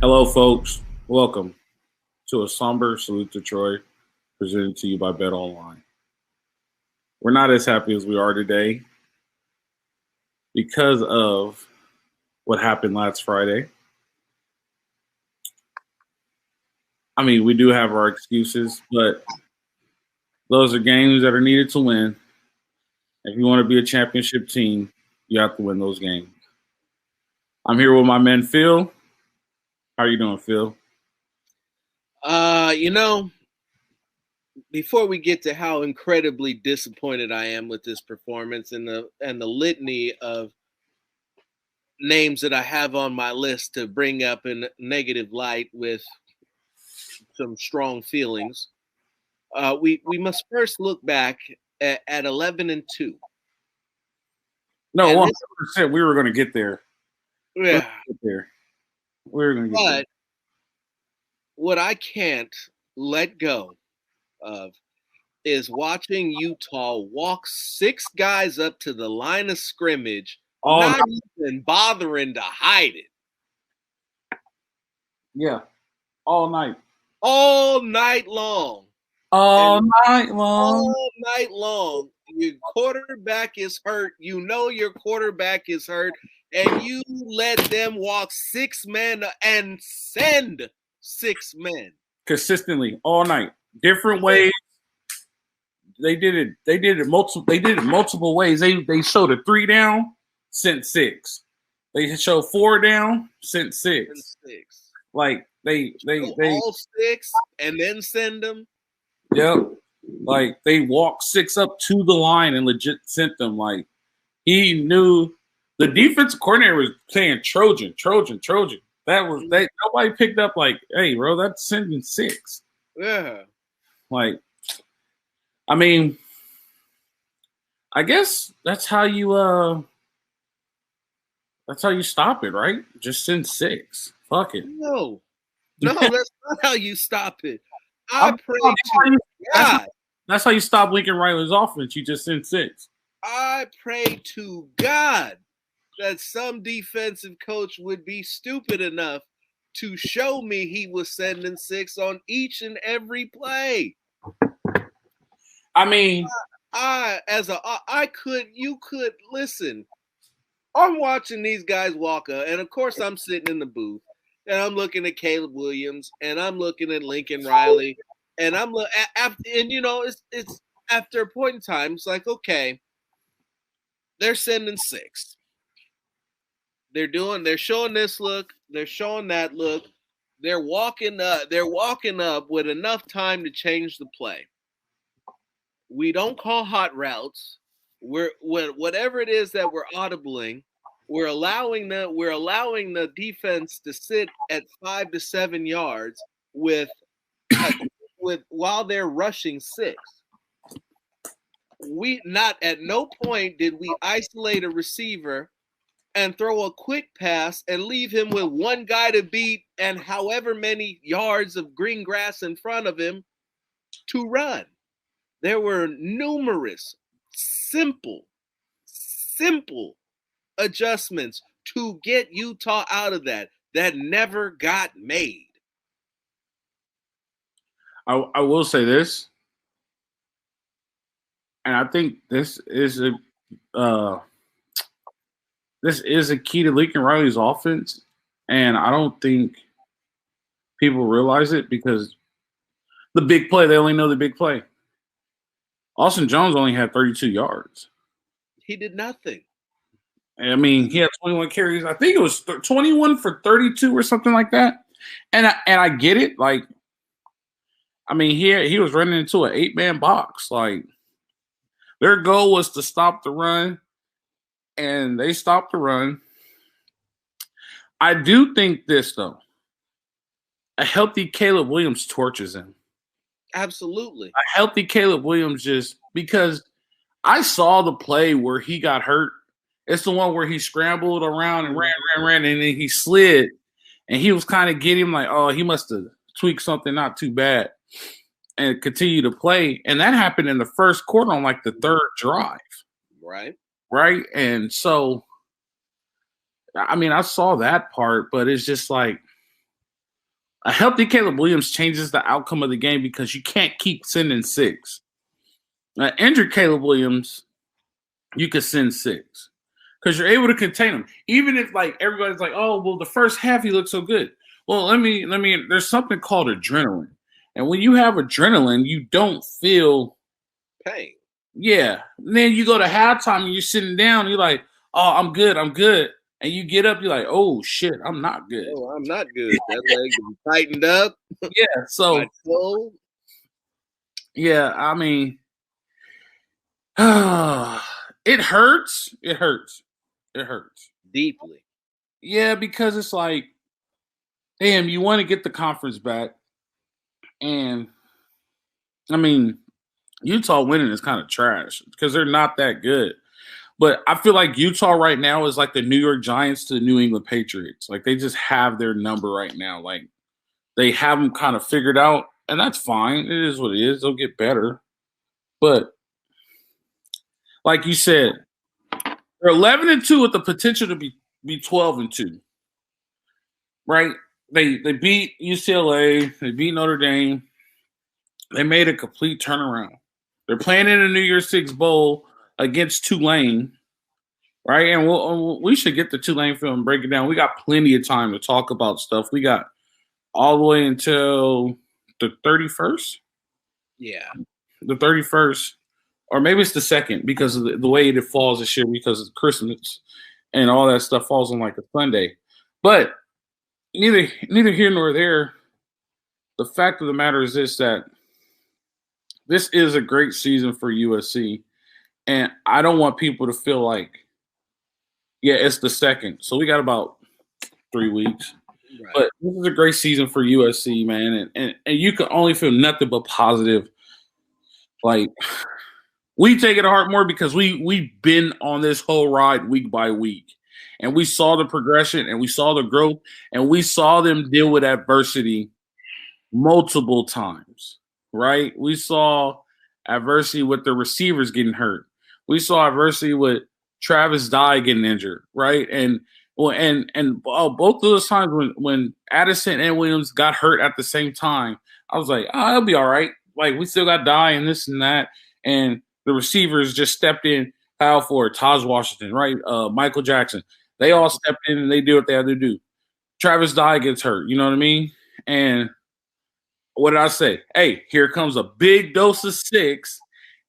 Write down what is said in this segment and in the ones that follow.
Hello, folks. Welcome to a somber salute to Troy, presented to you by Bet Online. We're not as happy as we are today because of what happened last Friday. I mean, we do have our excuses, but those are games that are needed to win. If you want to be a championship team, you have to win those games. I'm here with my man Phil. How are you doing, Phil? Before we get to how incredibly disappointed I am with this performance and the litany of names that I have on my list to bring up in negative light with some strong feelings, we must first look back at 11-2. No, 100%. We were going to get there. Yeah. We were going to get there. But what I can't let go of is watching Utah walk 6 guys up to the line of scrimmage, not even bothering to hide it. Yeah, all night. All night long. All night long. Your quarterback is hurt. You know your quarterback is hurt. And you let them walk 6 men and send 6 men. Consistently, all night. Different ways. They did it multiple ways. They showed a 3 down, sent 6. They showed 4 down, sent 6. Like they all 6 and then send them. Yep. Like they walked 6 up to the line and legit sent them. Like he knew the defensive coordinator was saying Trojan. That was nobody picked up like, hey, bro, that's sending 6. Yeah. Like, I mean, I guess that's how you stop it, right? Just send 6. Fuck it. No, that's not how you stop it. I pray to God. That's how you stop Lincoln Riley's offense. You just send 6. I pray to God that some defensive coach would be stupid enough to show me he was sending 6 on each and every play. I mean, you could listen. I'm watching these guys walk up, and of course I'm sitting in the booth, and I'm looking at Caleb Williams, and I'm looking at Lincoln Riley, and it's after a point in time, it's like, okay, they're sending 6. They're showing this look, they're showing that look, they're walking up with enough time to change the play. We don't call hot routes. Whatever it is that we're audibling, we're allowing the defense to sit at 5 to 7 yards while they're rushing 6. At no point did we isolate a receiver and throw a quick pass and leave him with one guy to beat and however many yards of green grass in front of him to run. There were numerous simple adjustments to get Utah out of that never got made. I will say this, and I think this is a key to Lincoln Riley's offense, and I don't think people realize it because the big play, they only know the big play. Austin Jones only had 32 yards. He did nothing. I mean, he had 21 carries. I think it was 21 for 32 or something like that. And I get it. Like, I mean, he was running into an 8-man box. Like, their goal was to stop the run, and they stopped the run. I do think this, though. A healthy Caleb Williams torches him. Absolutely. A healthy Caleb Williams because I saw the play where he got hurt. It's the one where he scrambled around and ran, and then he slid. And he was kind of getting like, oh, he must have tweaked something not too bad and continue to play. And that happened in the first quarter on like the 3rd drive. Right. And so, I mean, I saw that part, but it's just like, A healthy Caleb Williams changes the outcome of the game because you can't keep sending 6. Injured Caleb Williams, you could send 6 because you're able to contain him. Even if like everybody's like, oh, well, the first half he looked so good. Well, let me. There's something called adrenaline, and when you have adrenaline, you don't feel pain. Yeah. And then you go to halftime and you're sitting down. And you're like, oh, I'm good. And you get up. You're like, oh shit, I'm not good. Oh, I'm not good. That leg is tightened up. Yeah. So. Yeah, I mean. It hurts. It hurts deeply. Yeah, because it's like, damn, you want to get the conference back, and I mean, Utah winning is kind of trash because they're not that good. But I feel like Utah right now is like the New York Giants to the New England Patriots. Like they just have their number right now. Like they have them kind of figured out, and that's fine. It is what it is. They'll get better, but. Like you said, they're 11-2 with the potential to be 12-2. Right? They beat UCLA. They beat Notre Dame. They made a complete turnaround. They're playing in a New Year's Six Bowl against Tulane. Right? And we should get the Tulane film and break it down. We got plenty of time to talk about stuff. We got all the way until the 31st. Yeah. The 31st. Or maybe it's the 2nd because of the way it falls this year because of Christmas and all that stuff falls on like a Sunday. But neither here nor there. The fact of the matter is that this is a great season for USC. And I don't want people to feel like, yeah, it's the 2nd. So we got about 3 weeks. Right. But this is a great season for USC, man. And you can only feel nothing but positive. Like – we take it to heart more because we've been on this whole ride week by week. And we saw the progression and we saw the growth and we saw them deal with adversity multiple times, right? We saw adversity with the receivers getting hurt. We saw adversity with Travis Dye getting injured, right? And both of those times when Addison and Williams got hurt at the same time, I was like, oh, it'll be all right. Like, we still got Dye and this and that. And the receivers just stepped in, Kyle Ford, Taj Washington, right? Michael Jackson. They all stepped in and they do what they had to do. Travis Dye gets hurt, you know what I mean? And what did I say? Hey, here comes a big dose of 6.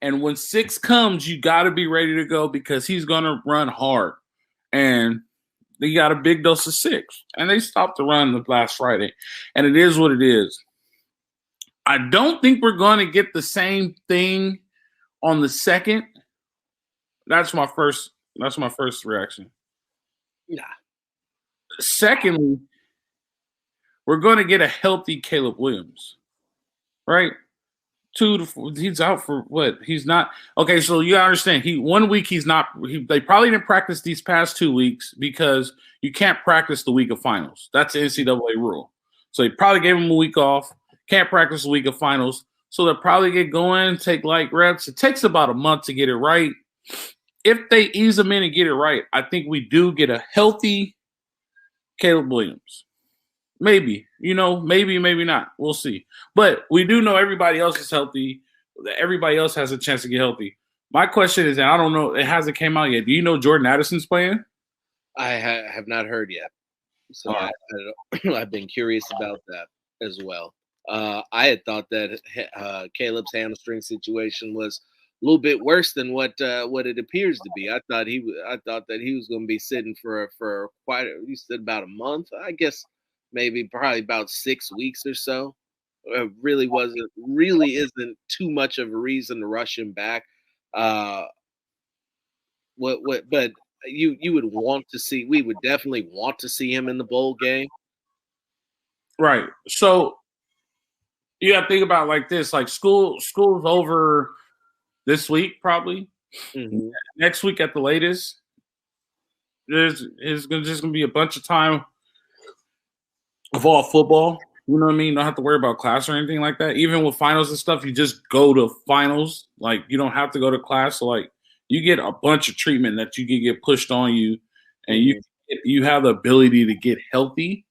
And when 6 comes, you got to be ready to go because he's going to run hard. And they got a big dose of 6. And they stopped the run the last Friday. And it is what it is. I don't think we're going to get the same thing on the 2nd. That's my first reaction. Nah. Secondly, we're going to get a healthy Caleb Williams, right? 2 to 4. He's out for what? He's not. Okay, so you understand. 1 week he's not. They probably didn't practice these past 2 weeks because you can't practice the week of finals. That's the NCAA rule. So they probably gave him a week off. Can't practice the week of finals. So they'll probably get going, take light reps. It takes about a month to get it right. If they ease them in and get it right, I think we do get a healthy Caleb Williams. Maybe, maybe not. We'll see. But we do know everybody else is healthy. Everybody else has a chance to get healthy. My question is, and I don't know, it hasn't came out yet. Do you know Jordan Addison's playing? I have not heard yet. So I've been curious about that as well. I had thought that Caleb's hamstring situation was a little bit worse than what it appears to be. I thought that he was going to be sitting for you said about a month. I guess probably about 6 weeks or so. It really isn't too much of a reason to rush him back. But you would want to see. We would definitely want to see him in the bowl game. Right. So. You got to think about it like this: like school's over this week, probably. Mm-hmm. Next week at the latest. There's just going to be a bunch of time of all football. You know what I mean? Don't have to worry about class or anything like that. Even with finals and stuff, you just go to finals. Like, you don't have to go to class. So, like, you get a bunch of treatment that you can get pushed on you, and you have the ability to get healthy.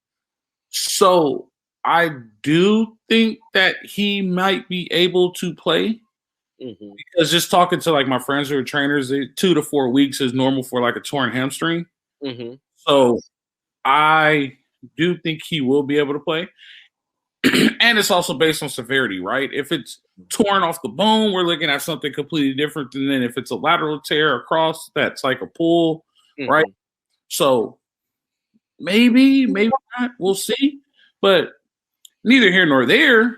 So I do think that he might be able to play because just talking to like my friends who are trainers, 2 to 4 weeks is normal for like a torn hamstring. So I do think he will be able to play. And it's also based on severity, right? If it's torn off the bone, we're looking at something completely different than then if it's a lateral tear across, that's like a pull, right? So maybe not. We'll see. But neither here nor there.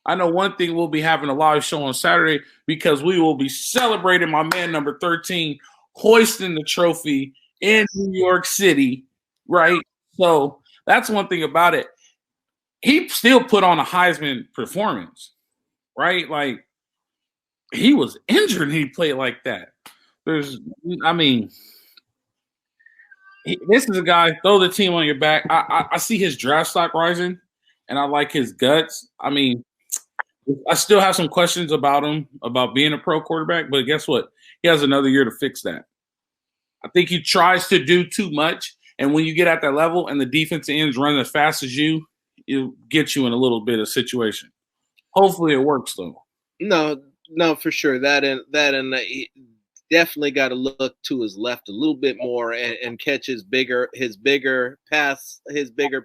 I know one thing, we'll be having a live show on Saturday because we will be celebrating my man number 13 hoisting the trophy in New York City, right? So that's one thing about it. He still put on a Heisman performance, right? Like, he was injured and he played like that. This is a guy, throw the team on your back. I see his draft stock rising, and I like his guts. I mean, I still have some questions about him, about being a pro quarterback, but guess what? He has another year to fix that. I think he tries to do too much, and when you get at that level and the defensive ends run as fast as you, it'll get you in a little bit of situation. Hopefully it works, though. No, for sure. He definitely got to look to his left a little bit more and catch his bigger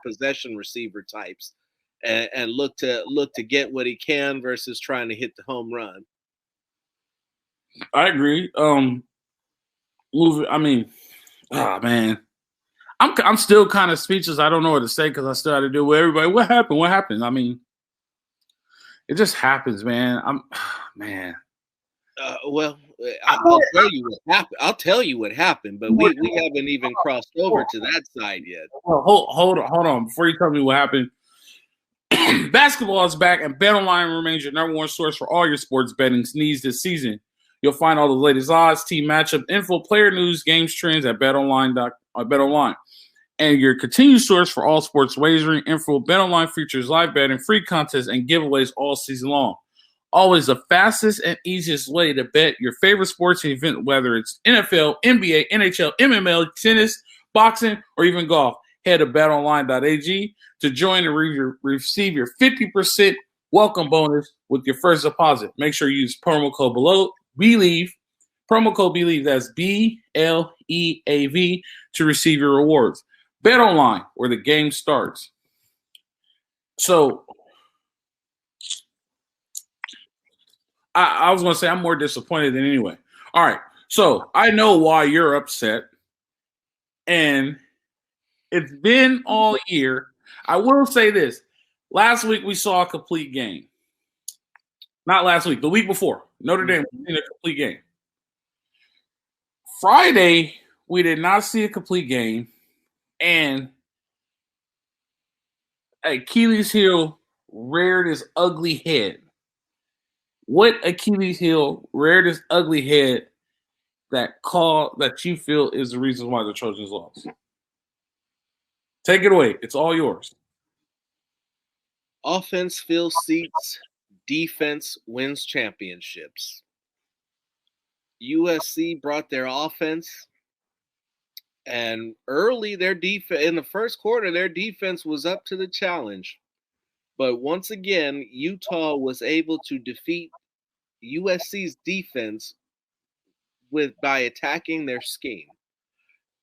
possession receiver types. And look to get what he can versus trying to hit the home run. I agree. Man, I'm still kind of speechless. I don't know what to say because I still had to do with everybody. What happened? What happened? I mean, it just happens, man. I'll tell you what happened, but we haven't even crossed over to that side yet. Well, hold on. Before you tell me what happened, basketball is back, and BetOnline remains your number one source for all your sports betting needs this season. You'll find all the latest odds, team matchup info, player news, games trends at BetOnline. And your continued source for all sports wagering info. BetOnline features live betting, free contests, and giveaways all season long. Always the fastest and easiest way to bet your favorite sports event, whether it's NFL, NBA, NHL, MML, tennis, boxing, or even golf. Head to betonline.ag to join and receive your 50% welcome bonus with your first deposit. Make sure you use promo code BELIEVE. Promo code BELIEVE, that's BLEAV, to receive your rewards. BetOnline, where the game starts. So, I was going to say I'm more disappointed than anyway. All right, so I know why you're upset, and it's been all year. I will say this. Last week we saw a complete game. Not last week, the week before. Notre Dame was in a complete game. Friday, we did not see a complete game, and Achilles heel reared his ugly head. What Achilles heel reared his ugly head that you feel is the reason why the Trojans lost? Take it away. It's all yours. Offense fills seats. Defense wins championships. USC brought their offense, and early their defense in the first quarter, their defense was up to the challenge. But once again, Utah was able to defeat USC's defense by attacking their scheme.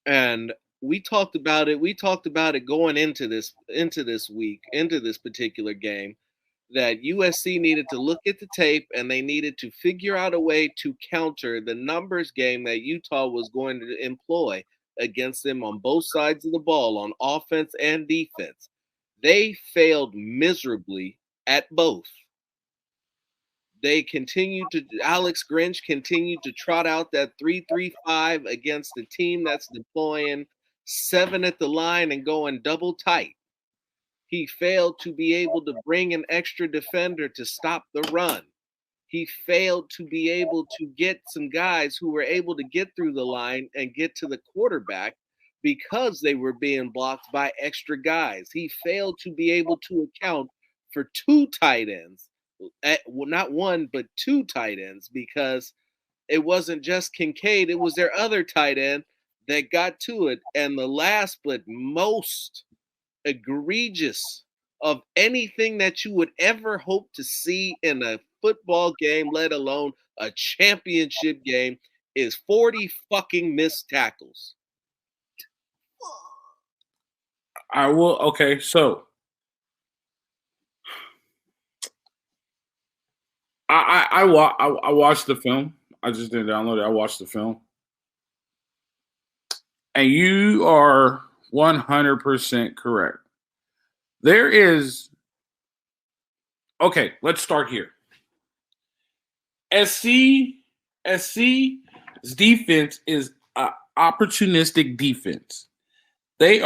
And we talked about it. We talked about it going into this particular game, that USC needed to look at the tape and they needed to figure out a way to counter the numbers game that Utah was going to employ against them on both sides of the ball, on offense and defense. They failed miserably at both. Alex Grinch continued to trot out that 3-3-5 against the team that's deploying 7 at the line and going double tight. He failed to be able to bring an extra defender to stop the run. He failed to be able to get some guys who were able to get through the line and get to the quarterback because they were being blocked by extra guys. He failed to be able to account for 2 tight ends. Well, not 1, but 2 tight ends, because it wasn't just Kincaid, it was their other tight end that got to it. And the last but most egregious of anything that you would ever hope to see in a football game, let alone a championship game, is 40 fucking missed tackles. I will. Okay, so I watched the film. I just didn't download it. I watched the film, and you are 100% correct. There is. Okay, let's start here. SC's defense is an opportunistic defense. They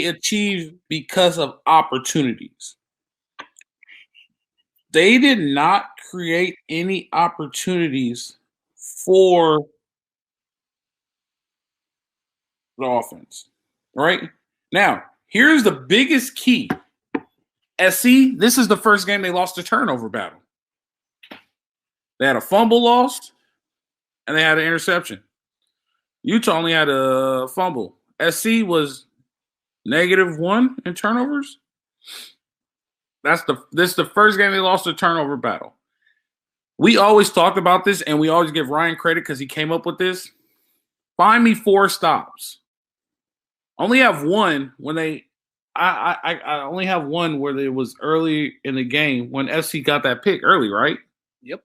achieve because of opportunities. They did not create any opportunities for the offense. Right? Now, here's the biggest key. SC, this is the first game they lost a turnover battle. They had a fumble lost, and they had an interception. Utah only had a fumble. SC was -1 in turnovers. This is the first game they lost a turnover battle. We always talked about this, and we always give Ryan credit because he came up with this. Find me 4 stops. Only have one when they. I only have one where it was early in the game when SC got that pick early, right? Yep.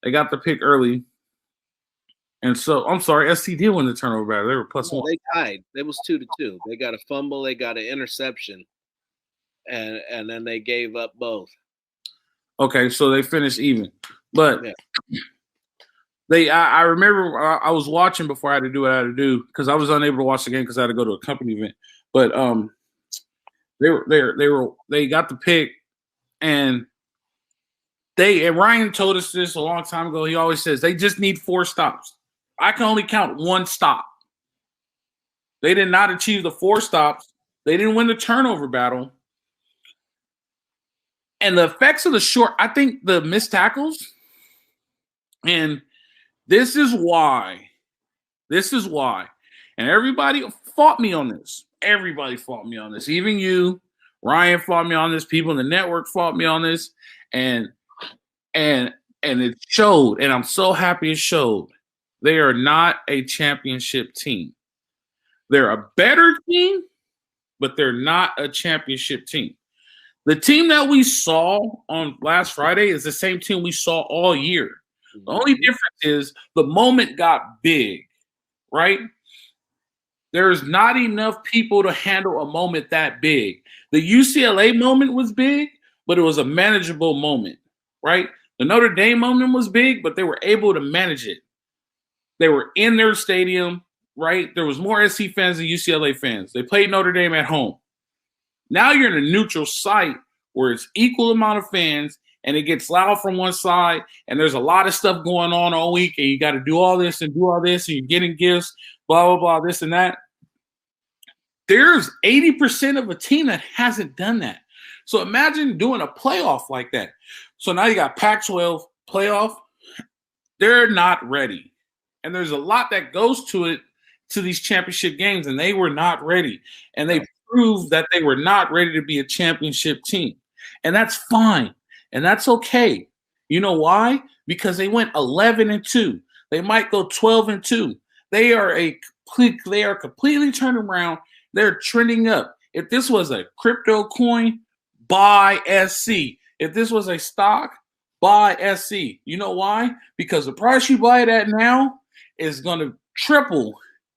They got the pick early. And so, I'm sorry, SC did win the turnover battle. They were +1. They tied. It was 2-2. They got a fumble. They got an interception. And then they gave up both. Okay, so they finished even. But I remember I was watching before I had to do what I had to do because I was unable to watch the game because I had to go to a company event. But they got the pick, and Ryan told us this a long time ago. He always says they just need 4 stops. I can only count 1 stop. They did not achieve the 4 stops. They didn't win the turnover battle. And the effects of I think the missed tackles, and this is why, and everybody fought me on this. Everybody fought me on this. Even you, Ryan fought me on this. People in the network fought me on this. And it showed, and I'm so happy it showed. They are not a championship team. They're a better team, but they're not a championship team. The team that we saw on last Friday is the same team we saw all year. The only difference is the moment got big, right? There's not enough people to handle a moment that big. The UCLA moment was big, but it was a manageable moment, right? The Notre Dame moment was big, but they were able to manage it. They were in their stadium, right? There was more SC fans than UCLA fans. They played Notre Dame at home. Now you're in a neutral site where it's equal amount of fans, and it gets loud from one side, and there's a lot of stuff going on all week, and you got to do all this and do all this, and you're getting gifts, blah, blah, blah, this and that. There's 80% of a team that hasn't done that. So imagine doing a playoff like that. So now you got Pac-12 playoff. They're not ready. And there's a lot that goes to it, to these championship games, and they were not ready. And they proved that they were not ready to be a championship team. And that's fine. And that's okay. You know why? Because they went 11-2. They might go 12-2. They are completely turned around. They're trending up. If this was a crypto coin, buy SC. If this was a stock, buy SC. You know why? Because the price you buy it at now is going to triple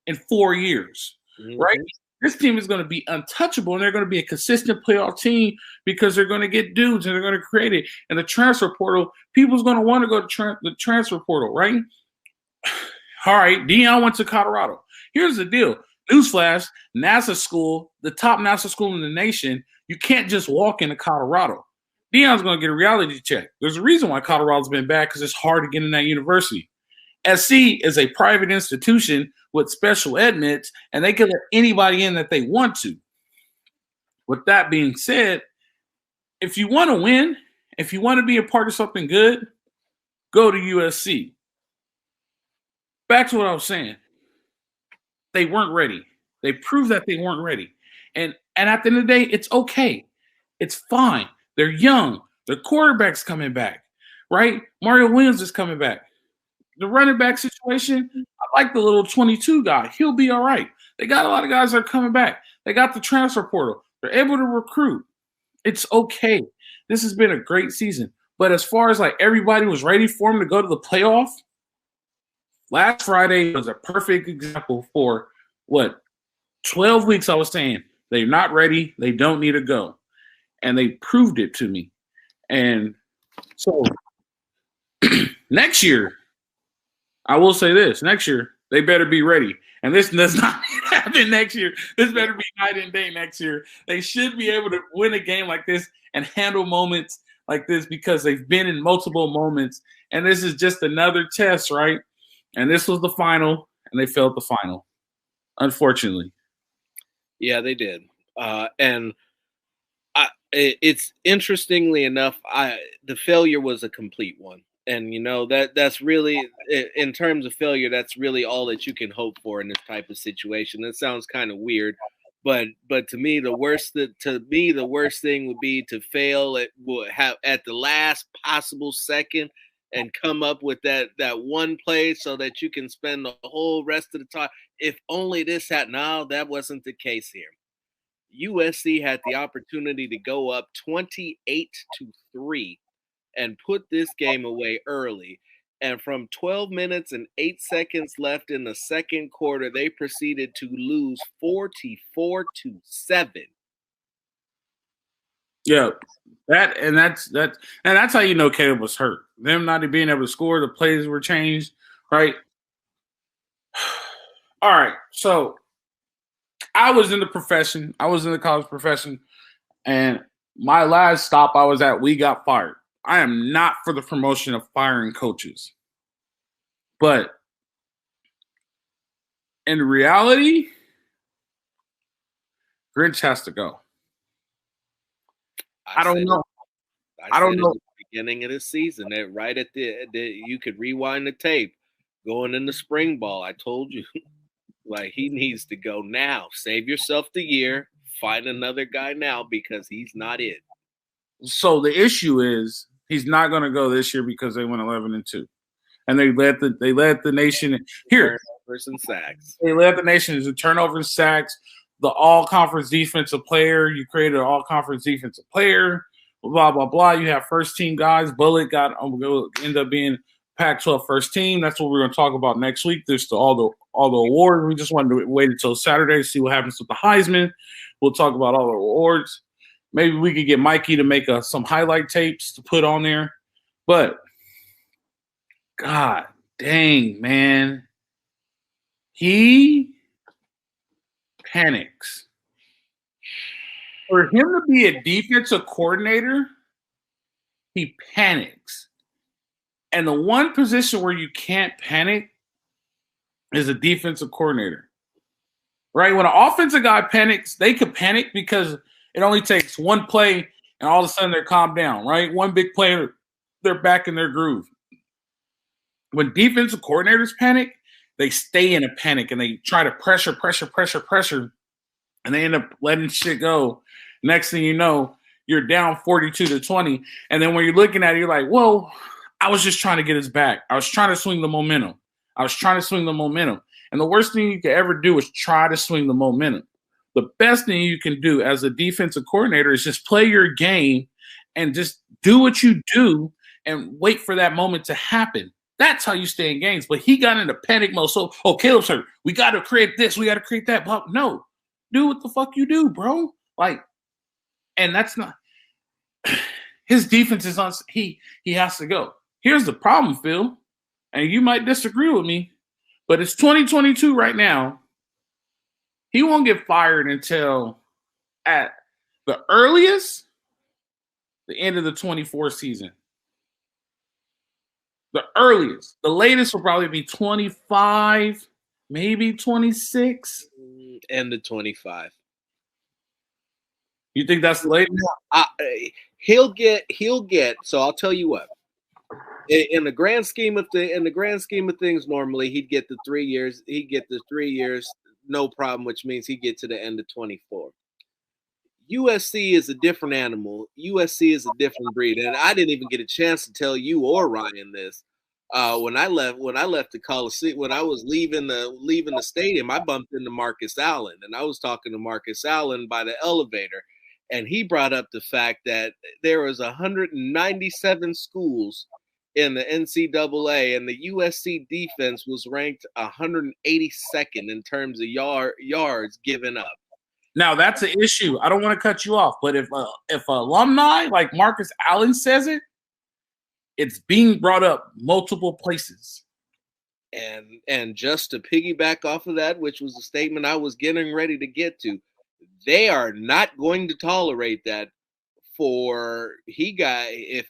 in 4 years, right? This team is going to be untouchable, and they're going to be a consistent playoff team because they're going to get dudes, and they're going to create it. And the transfer portal, people's going to want to go to the transfer portal, right? All right, Deion went to Colorado. Here's the deal. Newsflash, NASA school, the top NASA school in the nation, you can't just walk into Colorado. Deion's going to get a reality check. There's a reason why Colorado's been bad, because it's hard to get in that university. SC is a private institution with special admits, and they can let anybody in that they want to. With that being said, if you want to win, if you want to be a part of something good, go to USC. Back to what I was saying. They weren't ready. They proved that they weren't ready. And at the end of the day, it's okay. It's fine. They're young. Their quarterback's coming back, right? Mario Williams is coming back. The running back situation, I like the little 22 guy. He'll be all right. They got a lot of guys that are coming back. They got the transfer portal. They're able to recruit. It's okay. This has been a great season. But as far as like everybody was ready for him to go to the playoff, last Friday was a perfect example for what 12 weeks I was saying they're not ready. They don't need to go. And they proved it to me. And so next year, I will say this. Next year, they better be ready. And this does not happen next year. This better be night and day next year. They should be able to win a game like this and handle moments like this because they've been in multiple moments. And this is just another test, right? And this was the final, and they failed the final, unfortunately. Yeah, they did. It's interestingly enough, the failure was a complete one. And, you know, that's really, in terms of failure, that's really all that you can hope for in this type of situation. It sounds kind of weird, but to me, the worst thing would be to fail at the last possible second and come up with that one play so that you can spend the whole rest of the time. If only this had, no, that wasn't the case here. USC had the opportunity to go up 28-3 and put this game away early. And from 12 minutes and 8 seconds left in the second quarter, they proceeded to lose 44-7. Yeah, that's how you know Caleb was hurt. Them not being able to score, the plays were changed, right? All right, so I was in the profession. I was in the college profession, and my last stop I was at, we got fired. I am not for the promotion of firing coaches. But in reality, Grinch has to go. I don't know. I don't know. At the beginning of the season, right at you could rewind the tape going into spring ball. I told you, like, he needs to go now. Save yourself the year. Find another guy now because he's not it. So the issue is he's not going to go this year because they went 11-2, and they led the nation here. Turnovers and sacks. They led the nation in turnovers and sacks. The all-conference defensive player. You created an all-conference defensive player. Blah blah blah. You have first-team guys. Bullock end up being Pac-12 first team. That's what we're going to talk about next week. There's all the awards. We just wanted to wait until Saturday to see what happens with the Heisman. We'll talk about all the awards. Maybe we could get Mikey to make some highlight tapes to put on there. But, God dang, man. He panics. For him to be a defensive coordinator, he panics. And the one position where you can't panic is a defensive coordinator. Right? When an offensive guy panics, they could panic because it only takes one play and all of a sudden they're calmed down, right? One big play, they're back in their groove. When defensive coordinators panic, they stay in a panic and they try to pressure, and they end up letting shit go. Next thing you know, you're down 42-20. And then when you're looking at it, you're like, whoa, I was just trying to get us back. I was trying to swing the momentum. And the worst thing you could ever do is try to swing the momentum. The best thing you can do as a defensive coordinator is just play your game and just do what you do and wait for that moment to happen. That's how you stay in games. But he got into panic mode. So, Caleb's hurt. We got to create this. We got to create that. But no, do what the fuck you do, bro. Like, and that's not his defense is on. He has to go. Here's the problem, Phil, and you might disagree with me, but it's 2022 right now. He won't get fired until at the earliest, the end of the 24 season. The earliest. The latest will probably be 25, maybe 26. End of 25. You think that's the latest? He'll get. So I'll tell you what. In the grand scheme of things, normally he'd get the 3 years. He'd get the 3 years, no problem, which means he'd get to the end of 24. USC is a different animal. USC is a different breed, and I didn't even get a chance to tell you or Ryan this. When I left the Coliseum, when I was leaving the stadium, I bumped into Marcus Allen, and I was talking to Marcus Allen by the elevator, and he brought up the fact that there was 197 schools in the NCAA, and the USC defense was ranked 182nd in terms of yards given up. Now that's an issue. I don't want to cut you off, but if alumni like Marcus Allen says it, it's being brought up multiple places. And just to piggyback off of that, which was the statement I was getting ready to get to, they are not going to tolerate that. If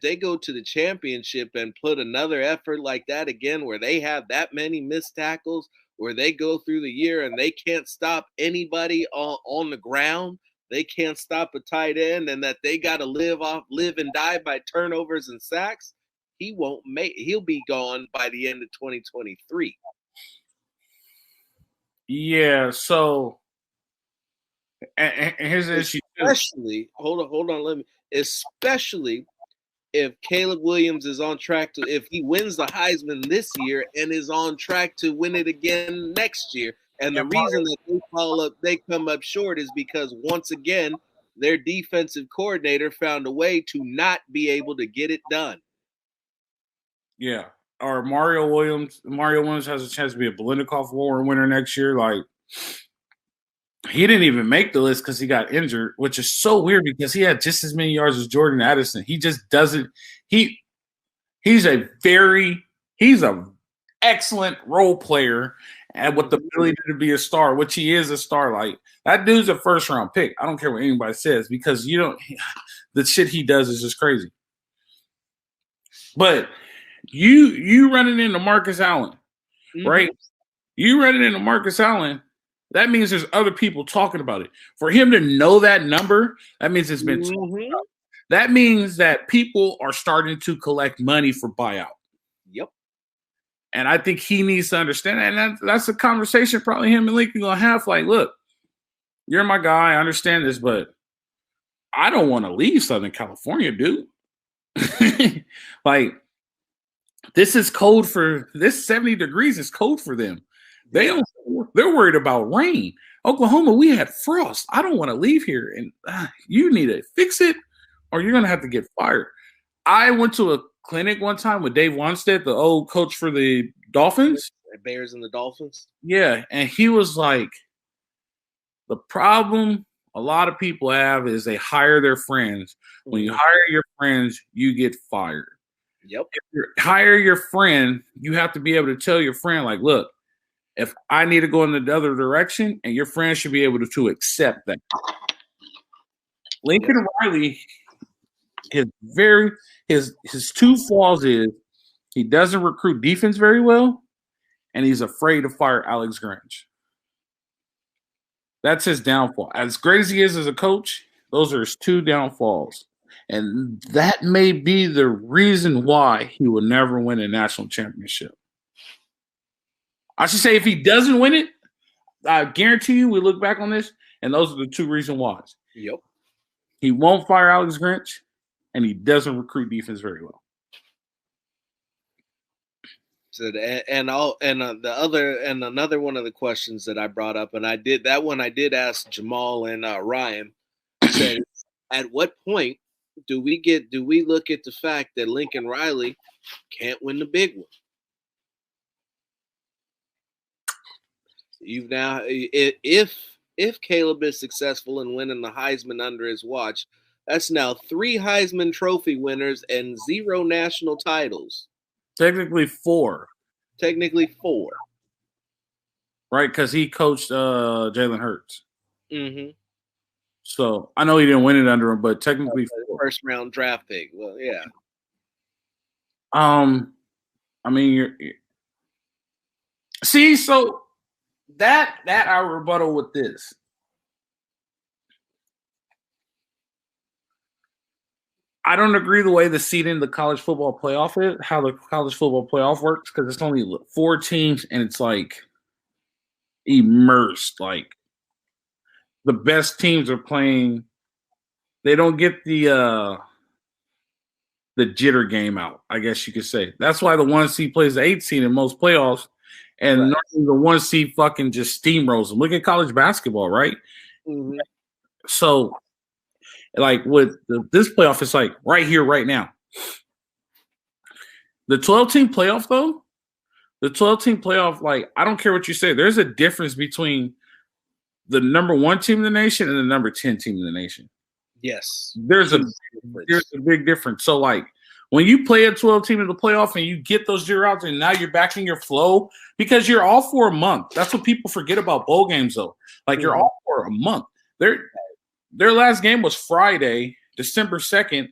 they go to the championship and put another effort like that again, where they have that many missed tackles, where they go through the year and they can't stop anybody on the ground, they can't stop a tight end, and that they got to live and die by turnovers and sacks, he'll be gone by the end of 2023. Yeah, so and here's the issue. Especially, hold on, especially if Caleb Williams is on track if he wins the Heisman this year and is on track to win it again next year. And the reason that they come up short is because, once again, their defensive coordinator found a way to not be able to get it done. Yeah. Or Mario Williams has a chance to be a Biletnikoff Award winner next year. Like, he didn't even make the list because he got injured, which is so weird because he had just as many yards as Jordan Addison. He just doesn't. He's an excellent role player and with the ability to be a star, which he is a star. Like, that dude's a first round pick. I don't care what anybody says, because the shit he does is just crazy. But you running into Marcus Allen, right? You running into Marcus Allen. That means there's other people talking about it. For him to know that number, that means it's been talked about. That means that people are starting to collect money for buyout. Yep. And I think he needs to understand that. And that's a conversation probably him and Lincoln going to have. Like, look, you're my guy. I understand this, but I don't want to leave Southern California, dude. Like, this is cold for this 70 degrees is cold for them. They're worried about rain. Oklahoma, we had frost. I don't want to leave here, and you need to fix it, or you're going to have to get fired. I went to a clinic one time with Dave Wanstead, the old coach for the Dolphins. The Bears and the Dolphins? Yeah, and he was like, the problem a lot of people have is they hire their friends. When you hire your friends, you get fired. Yep. If you hire your friend, you have to be able to tell your friend, like, look, if I need to go in the other direction, and your friend should be able to accept that. Lincoln Riley, his two flaws is he doesn't recruit defense very well, and he's afraid to fire Alex Grinch. That's his downfall. As great as he is as a coach, those are his two downfalls. And that may be the reason why he will never win a national championship. I should say, if he doesn't win it, I guarantee you we look back on this, and those are the two reasons why. Yep. He won't fire Alex Grinch, and he doesn't recruit defense very well. So, another one of the questions that I brought up, and I did ask Jamal and Ryan, said, at what point do we look at the fact that Lincoln Riley can't win the big one? You've now, if Caleb is successful in winning the Heisman under his watch, that's now 3 Heisman Trophy winners and 0 national titles. Technically 4. Right, because he coached Jalen Hurts. Mm-hmm. So I know he didn't win it under him, but technically 4. First round draft pick. Well, yeah. I mean, see, so that I rebuttal with this. I don't agree the way the seeding the college football playoff is, how the college football playoff works, because it's only 4 teams and it's like immersed. Like, the best teams are playing. They don't get the jitter game out, I guess you could say. That's why the 1 seed plays the 8 seed in most playoffs, and Right. normally the 1 seed fucking just steamrolls them. Look at college basketball, right? Mm-hmm. So, like with this playoff, it's like right here, right now. The 12-team playoff, though, the 12-team playoff, like I don't care what you say. There's a difference between the number 1 team in the nation and the number 10 team in the nation. Yes. There's a big difference. So, like, when you play a 12-team in the playoff and you get those 0 outs and now you're back in your flow because you're all for a month. That's what people forget about bowl games, though. Like, you're all for a month. Their last game was Friday, December 2nd,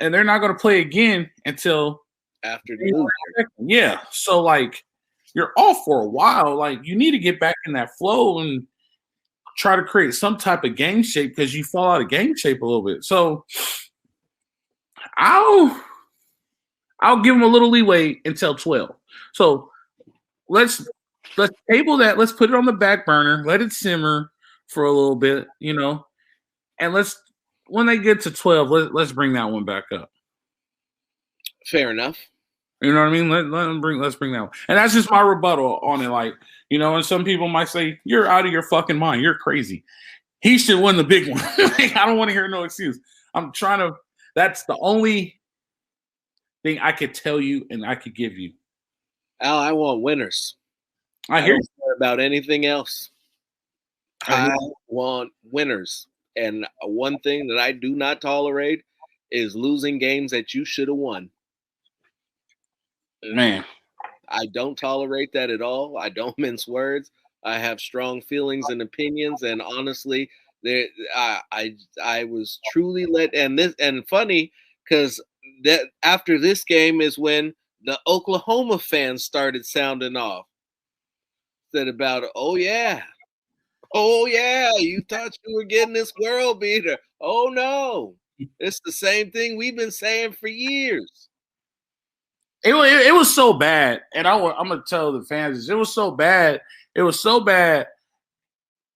and they're not going to play again until after the New Year. Yeah. So, like, you're off for a while. Like, you need to get back in that flow and try to create some type of game shape because you fall out of game shape a little bit. So I'll give them a little leeway until 12. So let's table that. Let's put it on the back burner. Let it simmer for a little bit, and when they get to 12, let's bring that one back up. Fair enough. You know what I mean? Let's bring that one. And that's just my rebuttal on it. Like, and some people might say, you're out of your fucking mind. You're crazy. He should win the big one. I don't want to hear no excuse. That's the only thing I could tell you and I could give you. Al, I want winners. I hear don't care about anything else. I want winners. And one thing that I do not tolerate is losing games that you should have won. Man, I don't tolerate that at all. I don't mince words. I have strong feelings and opinions, and honestly, I was truly and funny because that after this game is when the Oklahoma fans started sounding off. Said about, oh yeah, you thought you were getting this world beater. Oh no, it's the same thing we've been saying for years. It was so bad, and I'm gonna tell the fans it was so bad. It was so bad.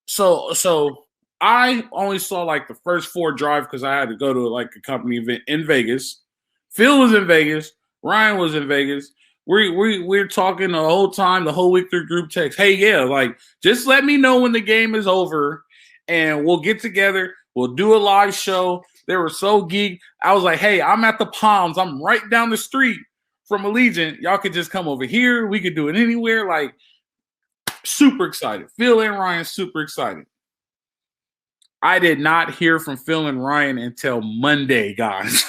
So I only saw like the first 4 drives because I had to go to like a company event in Vegas. Phil was in Vegas. Ryan was in Vegas. We're talking the whole time, the whole week through group text. Hey, yeah, like just let me know when the game is over, and we'll get together. We'll do a live show. They were so geeked. I was like, hey, I'm at the Palms. I'm right down the street from Allegiant. Y'all could just come over here. We could do it anywhere. Like, super excited. Phil and Ryan, super excited. I did not hear from Phil and Ryan until Monday, guys.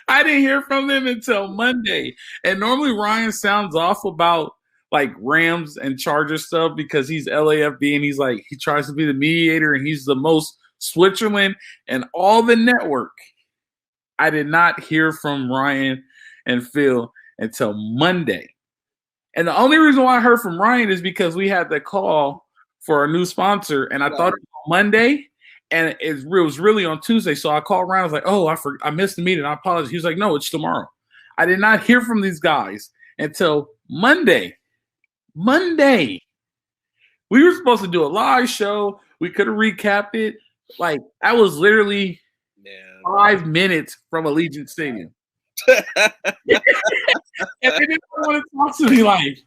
I didn't hear from them until Monday. And normally Ryan sounds off about like Rams and Chargers stuff because he's LAFB and he's like, he tries to be the mediator and he's the most Switzerland and all the network. I did not hear from Ryan and Phil until Monday. And the only reason why I heard from Ryan is because we had the call for our new sponsor, and I thought it was Monday, and it was really on Tuesday. So I called Ryan. I was like, oh, I missed the meeting. I apologize. He was like, no, it's tomorrow. I did not hear from these guys until Monday. Monday. We were supposed to do a live show. We could have recapped it. Like, I was literally 5 minutes from Allegiant Stadium. And they didn't want to talk to me. Like,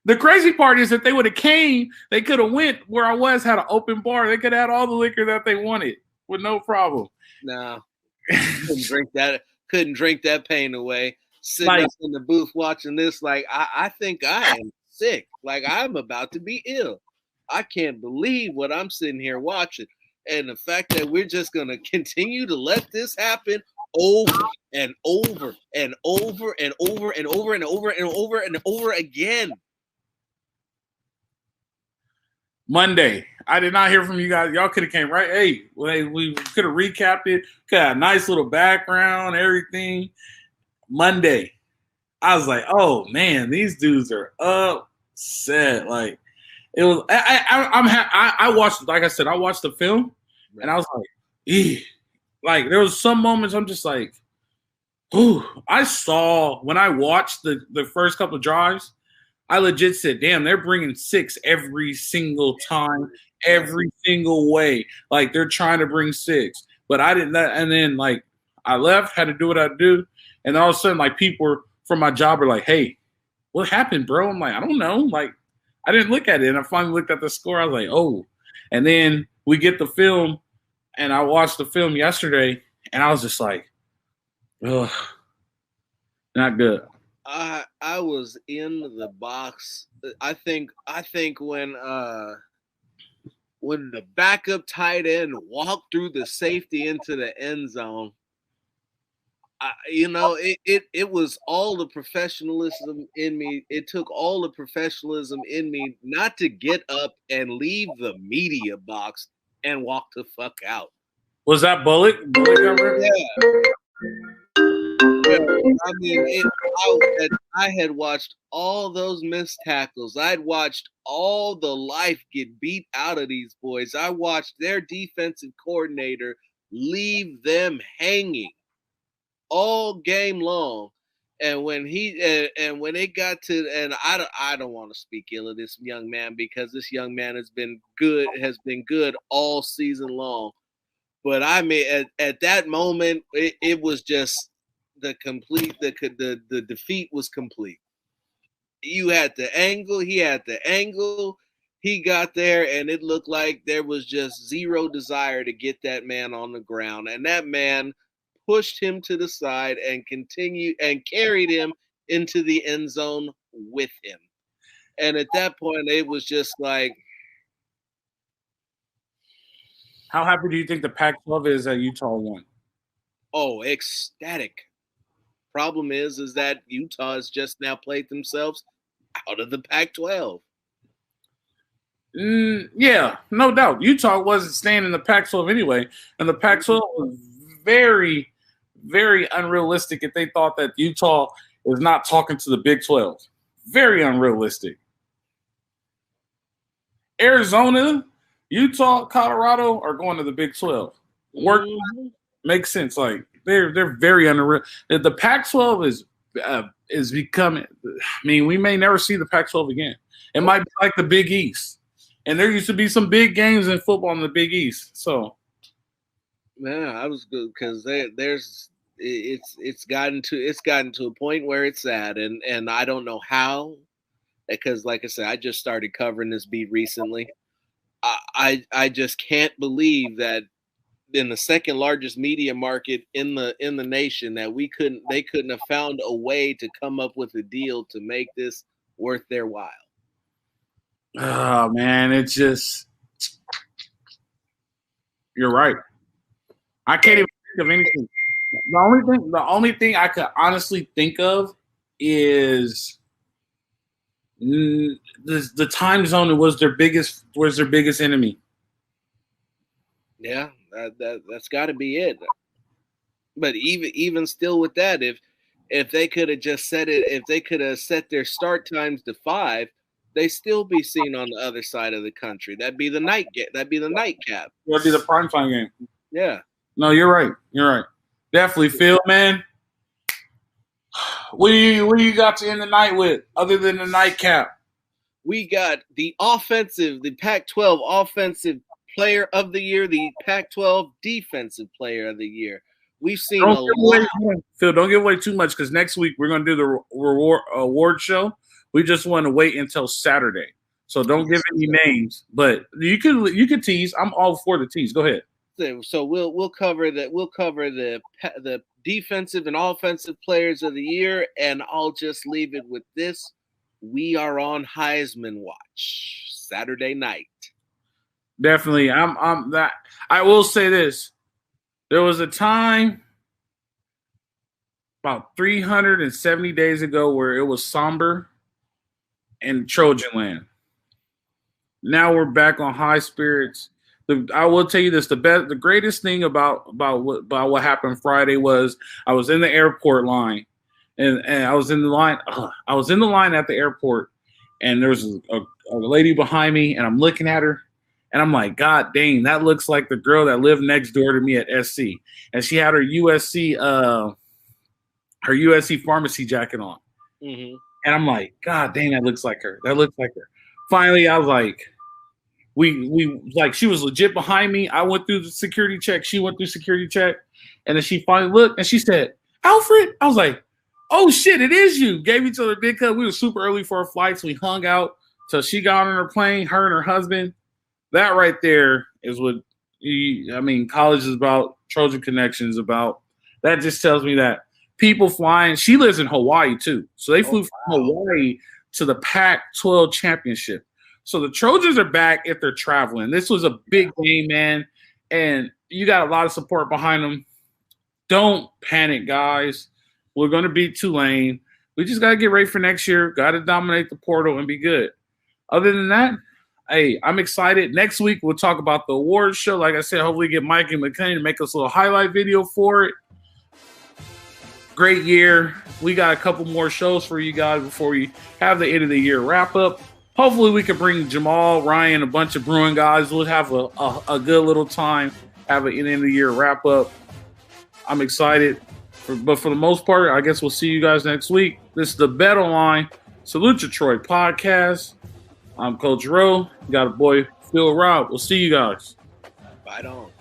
the crazy part is that they would have came, they could have went where I was, had an open bar. They could have had all the liquor that they wanted with no problem. No, couldn't drink that pain away. Sitting up in the booth watching this, like I think I am sick. Like I'm about to be ill. I can't believe what I'm sitting here watching. And the fact that we're just going to continue to let this happen over and over and over and over and over and over and over and over again. Monday. I did not hear from you guys. Y'all could have came right. Hey, we could have recapped it. Could have a nice little background, everything. Monday. I was like, oh man, these dudes are upset. Like it was. I watched. Like I said, I watched the film, and I was like, eeh. Like there was some moments I'm just like, ooh. I saw when I watched the first couple of drives, I legit said, damn, they're bringing 6 every single time, every single way. Like, they're trying to bring 6. But I didn't. And then, like, I left, had to do what I do. And all of a sudden, like, people from my job were like, hey, what happened, bro? I'm like, I don't know. Like, I didn't look at it. And I finally looked at the score. I was like, oh. And then we get the film, and I watched the film yesterday, and I was just like, ugh, not good. I was in the box. I think when the backup tight end walked through the safety into the end zone, it was all the professionalism in me. It took all the professionalism in me not to get up and leave the media box and walk the fuck out. Was that Bullock? Bullock got ripped? Yeah. I mean, I had watched all those missed tackles. I'd watched all the life get beat out of these boys. I watched their defensive coordinator leave them hanging all game long. And when it got to, and I don't want to speak ill of this young man because this young man has been good all season long. But I mean, at that moment, it was just the defeat was complete. You had the angle, he had the angle, he got there, and it looked like there was just zero desire to get that man on the ground. And that man pushed him to the side and continued and carried him into the end zone with him. And at that point, it was just like, how happy do you think the Pac-12 is that Utah won? Oh, ecstatic. Problem is that Utah has just now played themselves out of the Pac-12. Yeah, no doubt. Utah wasn't staying in the Pac-12 anyway, and the Pac-12 was very, very unrealistic if they thought that Utah is not talking to the Big 12. Very unrealistic. Arizona, Utah, Colorado are going to the Big 12. Work makes sense. Like they're very unreal. The Pac-12 is becoming. I mean, we may never see the Pac-12 again. It might be like the Big East, and there used to be some big games in football in the Big East. So, man, I was good because it's gotten to a point where it's at, and I don't know how, because like I said, I just started covering this beat recently. I just can't believe that in the second largest media market in the nation that they couldn't have found a way to come up with a deal to make this worth their while. Oh man, it's just you're right. I can't even think of anything. The only thing I could honestly think of is the time zone was their biggest enemy. Yeah, that's got to be it. But even still with that, if they could have just set their start times to 5, they still be seen on the other side of the country. That'd be the nightcap. That'd be the primetime game. Yeah. No, you're right. Definitely, Phil, man. What do you got to end the night with other than the nightcap? We got the Pac-12 offensive player of the year, the Pac-12 defensive player of the year. We've seen a lot. Phil, don't give away too much because next week we're going to do the award show. We just want to wait until Saturday, so don't give any names. But you could tease. I'm all for the tease. Go ahead. So we'll cover that. We'll cover the defensive and offensive players of the year, and I'll just leave it with this: we are on Heisman watch Saturday night. Definitely, I'm that. I will say this: there was a time about 370 days ago where it was somber in Trojan land. Now we're back on high spirits. I will tell you this: the greatest thing about what happened Friday was I was in the airport line, and I was in the line. I was in the line at the airport, and there was a lady behind me, and I'm looking at her, and I'm like, God dang, that looks like the girl that lived next door to me at SC, and she had her USC pharmacy jacket on. Mm-hmm. And I'm like, God dang, that looks like her. That looks like her. Finally, I was like, we like she was legit behind me. I went through the security check. She went through security check. And then she finally looked and she said, Alfred. I was like, oh shit, it is you. Gave each other a big hug. We were super early for our flights. We hung out till she got on her plane, her and her husband. That right there is what college is about, Trojan connections about. That just tells me that people flying. She lives in Hawaii too. So they flew from Hawaii to the Pac-12 championship. So the Trojans are back if they're traveling. This was a big game, man. And you got a lot of support behind them. Don't panic, guys. We're going to beat Tulane. We just got to get ready for next year. Got to dominate the portal and be good. Other than that, hey, I'm excited. Next week, we'll talk about the awards show. Like I said, hopefully get Mike and McClain to make us a little highlight video for it. Great year. We got a couple more shows for you guys before we have the end of the year wrap up. Hopefully, we can bring Jamal, Ryan, a bunch of Bruin guys. We'll have a good little time, have an end of the year wrap up. I'm excited. But for the most part, I guess we'll see you guys next week. This is the Bet Online Salute Detroit podcast. I'm Coach Rowe. Got a boy, Phil Rob. We'll see you guys. Right on.